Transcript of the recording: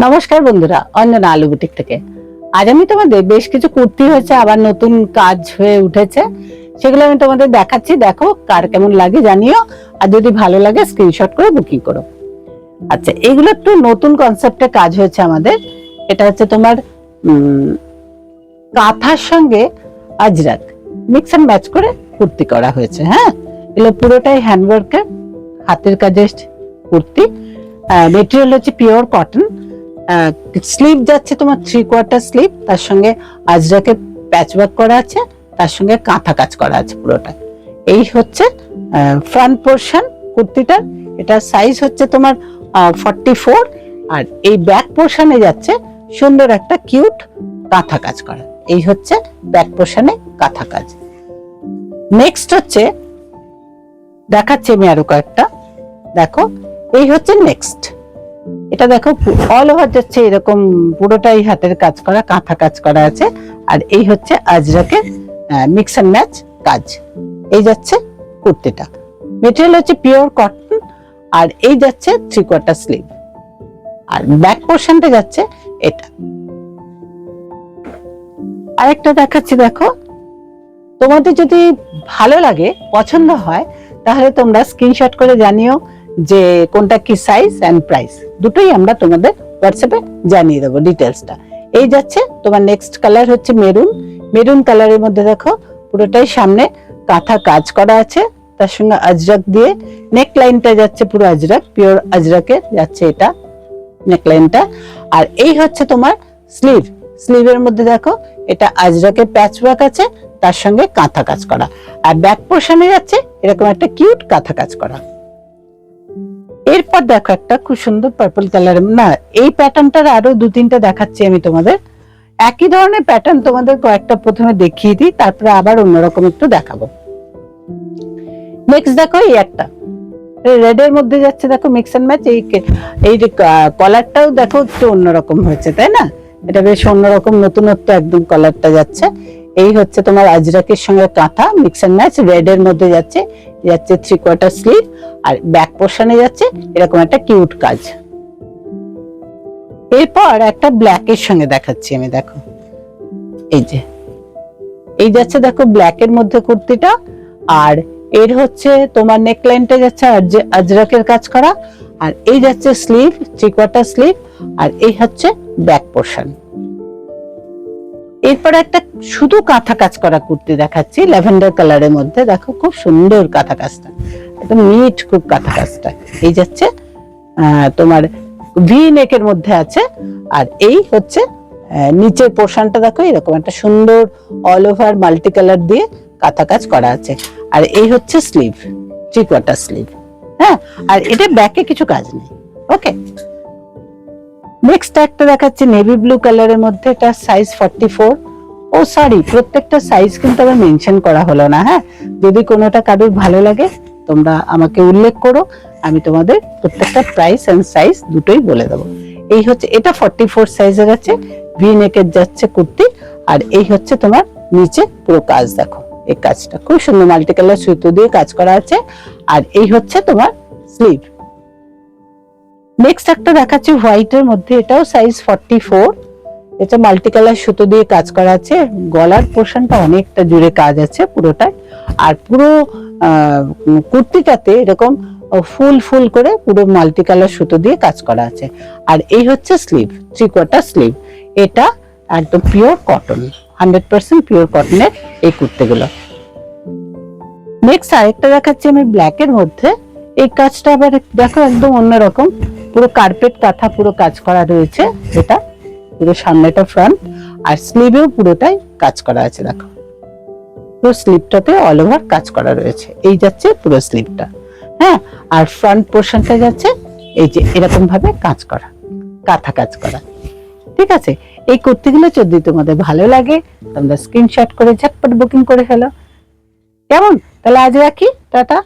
নমস্কার বন্ধুরা, অঞ্জনা আলু বুটিক থেকে আজ আমি তোমাদের বেশ কিছু কুর্তি হয়েছে, আবার নতুন কাজ হয়ে উঠেছে, সেগুলো আমি তোমাদের দেখাচ্ছি। দেখো কার কেমন লাগে জানিও, আর যদি ভালো লাগে স্ক্রিনশট করে বুকিং করো। আচ্ছা, এগুলো একটু নতুন কনসেপ্টে কাজ হয়েছে আমাদের। এটা হচ্ছে তোমার কাঁথার সঙ্গে আজরাক মিক্স এন্ড ম্যাচ করে কুর্তি করা হয়েছে। হ্যাঁ, এগুলো পুরোটাই হ্যান্ডওয়ার্কের হাতের কাজের কুর্তি। মেটেরিয়াল হচ্ছে পিওর কটন। স্লিভ যাচ্ছে তোমার 3/4 স্লিভ, তার সঙ্গে আজরাকে প্যাচওয়ার্ক করা আছে, তার সঙ্গে কাঁথা কাজ করা আছে পুরোটা। এই হচ্ছে ফ্রন্ট পোর্শন কুর্তিটার। এটা সাইজ হচ্ছে তোমার 44, আর এই ব্যাক পোর্শনে যাচ্ছে সুন্দর একটা কিউট কাঁথা কাজ করা। এই হচ্ছে ব্যাক পোর্শনে কাঁথা কাজ। নেক্সট হচ্ছে দেখাচ্ছি আমি আরো কয়েকটা। দেখো, এই হচ্ছে নেক্সট। এটা দেখো অল ওভার যাচ্ছে এরকম পুরোটাই হাতের কাজ করা, কাঁথা কাজ করা আছে। আর এই হচ্ছে আজরাকের মিক্স এন্ড ম্যাচ কাজ। এই যাচ্ছে কুর্তিটা, মেটেরিয়াল হচ্ছে পিওর কটন, আর এই যাচ্ছে 3/4 স্লিভ, আর ব্যাক পোর্শনটা যাচ্ছে এটা। আরেকটা দেখাচ্ছি, দেখো তোমাদের যদি ভালো লাগে, পছন্দ হয়, তাহলে তোমরা স্ক্রিনশট করে জানিও যে কোনটা কি সাইজ এন্ড প্রাইস, দুটোই আমরা তোমাদের হোয়াটসঅ্যাপে জানিয়ে দেবো ডিটেলসটা। এই যাচ্ছে তোমার নেক্সট কালার হচ্ছে মেরুন। মেরুন কালারের মধ্যে দেখো পুরোটাই সামনে কাঁথা কাজ করা আছে, তার সঙ্গে আজরাক দিয়ে নেক লাইনটা যাচ্ছে পুরো আজরাক, পিওর আজরাকে যাচ্ছে এটা নেক লাইনটা। আর এই হচ্ছে তোমার স্লিভ। স্লিভের মধ্যে দেখো এটা আজরাকের প্যাচওয়ার্ক আছে, তার সঙ্গে কাঁথা কাজ করা, আর ব্যাক পোর্শনে যাচ্ছে এরকম একটা কিউট কাঁথা কাজ করা। এরপর দেখো একটা খুব সুন্দর পার্পল কালার, না এই প্যাটার্নটার আরো 2-3টা দেখাচ্ছি আমি তোমাদের। একই ধরনের প্যাটার্ন তোমাদের কয়েকটা প্রথমে দেখিয়ে দিই, তারপরে আবার অন্যরকম একটু দেখাবো। নেক্সট দেখো এই একটা রেড এর মধ্যে যাচ্ছে, দেখো মিক্স এন্ড ম্যাচ। এই কলারটাও দেখো একটু অন্যরকম হয়েছে, তাই না? এটা বেশ অন্যরকম নতুনত্ব একদম কলারটা যাচ্ছে। এই হচ্ছে তোমার আজরাকের সঙ্গে কাঁথা মিক্স এন্ড ম্যাচ, রেড এর মধ্যে যাচ্ছে 3/4 স্লিভ, আর ব্যাক পোর্শনে যাচ্ছে এরকম একটা কিউট কাজ। এরপর একটা ব্ল্যাক এর সঙ্গে দেখাচ্ছি আমি। দেখো এই যে এই যাচ্ছে, দেখো ব্ল্যাক এর মধ্যে কুর্তিটা, আর এর হচ্ছে তোমার নেক লাইনটা যাচ্ছে আজরাকের কাজ করা, আর এই যাচ্ছে স্লিভ 3/4 স্লিভ, আর এই হচ্ছে ব্যাক পোর্শন। এরপর একটা শুধু কাঁথা কাজ করা কুর্তি দেখাচ্ছি ল্যাভেন্ডার কালারের মধ্যে। দেখো খুব সুন্দর কাঁথা কাজটা, একদম নিট খুব কাঁথা কাজটা। এই যাচ্ছে তোমার ভি নেকের মধ্যে আছে, আর এই হচ্ছে নিচের পোর্শনটা দেখো এরকম একটা সুন্দর অল ওভার মাল্টি কালার দিয়ে কাঁথা কাজ করা আছে, আর এই হচ্ছে স্লিভ 3/4 স্লিভ। হ্যাঁ, আর এটা ব্যাকে কিছু কাজ নেই। ওকে, নেক্সট একটা দেখাচ্ছি নেভি ব্লু কালারের মধ্যে। এটা সাইজ 44। ও সরি, প্রত্যেকটা সাইজ কিন্তু আবার মেনশন করা হলো না। হ্যাঁ, যদি কোনোটা কারোর ভালো লাগে তোমরা আমাকে উল্লেখ করো, আমি তোমাদের প্রত্যেকটা প্রাইস এন্ড সাইজ দুটোই বলে দেবো। এই হচ্ছে এটা 44 সাইজের আছে, ভি নেকের যাচ্ছে কুর্তি, আর এই হচ্ছে তোমার নিচে পুরো কাজ। দেখো এই কাজটা খুব সুন্দর মাল্টি কালার সুতো দিয়ে কাজ করা আছে, আর এই হচ্ছে তোমার স্লিভ। নেক্সট একটা দেখাচ্ছি হোয়াইট এর মধ্যে, এটাও সাইজ 44। এটা মাল্টি কালার সুতো দিয়ে কাজ করা আছে, গলার পোর্শনটা অনেকটা জুড়ে কাজ আছে পুরোটাই, আর পুরো কুর্তিটাতে এরকম ফুল ফুল করে পুরো মাল্টি কালার সুতো দিয়ে কাজ করা আছে, আর এই হচ্ছে স্লিভ 3/4 স্লিভ। এটা একদম পিওর কটন, 100% পিওর কটনের এই কুর্তিগুলো। নেক্সট আরেকটা দেখাচ্ছি আমি ব্ল্যাক এর মধ্যে। এই কাজটা আবার দেখো একদম অন্যরকম, পুরো কার্পেট কাঁথা পুরো কাজ করা রয়েছে। এটা পুরো সামনেটা ফ্রন্ট, আর স্লিভেও পুরোটাই কাজ করা আছে। দেখো পুরো স্লিভটাতে অল ওভার কাজ করা রয়েছে। এই যাচ্ছে পুরো স্লিভটা। হ্যাঁ, আর ফ্রন্ট পোর্শনটা যাচ্ছে এই যে এরকম ভাবে কাজ করা, কাঁথা কাজ করা। ঠিক আছে, এই কুর্তিগুলো যদি তোমাদের ভালো লাগে তোমরা স্ক্রিনশট করে ঝটপট বুকিং করে ফেলো। কেমন? তাহলে আজ রাখি, টাটা।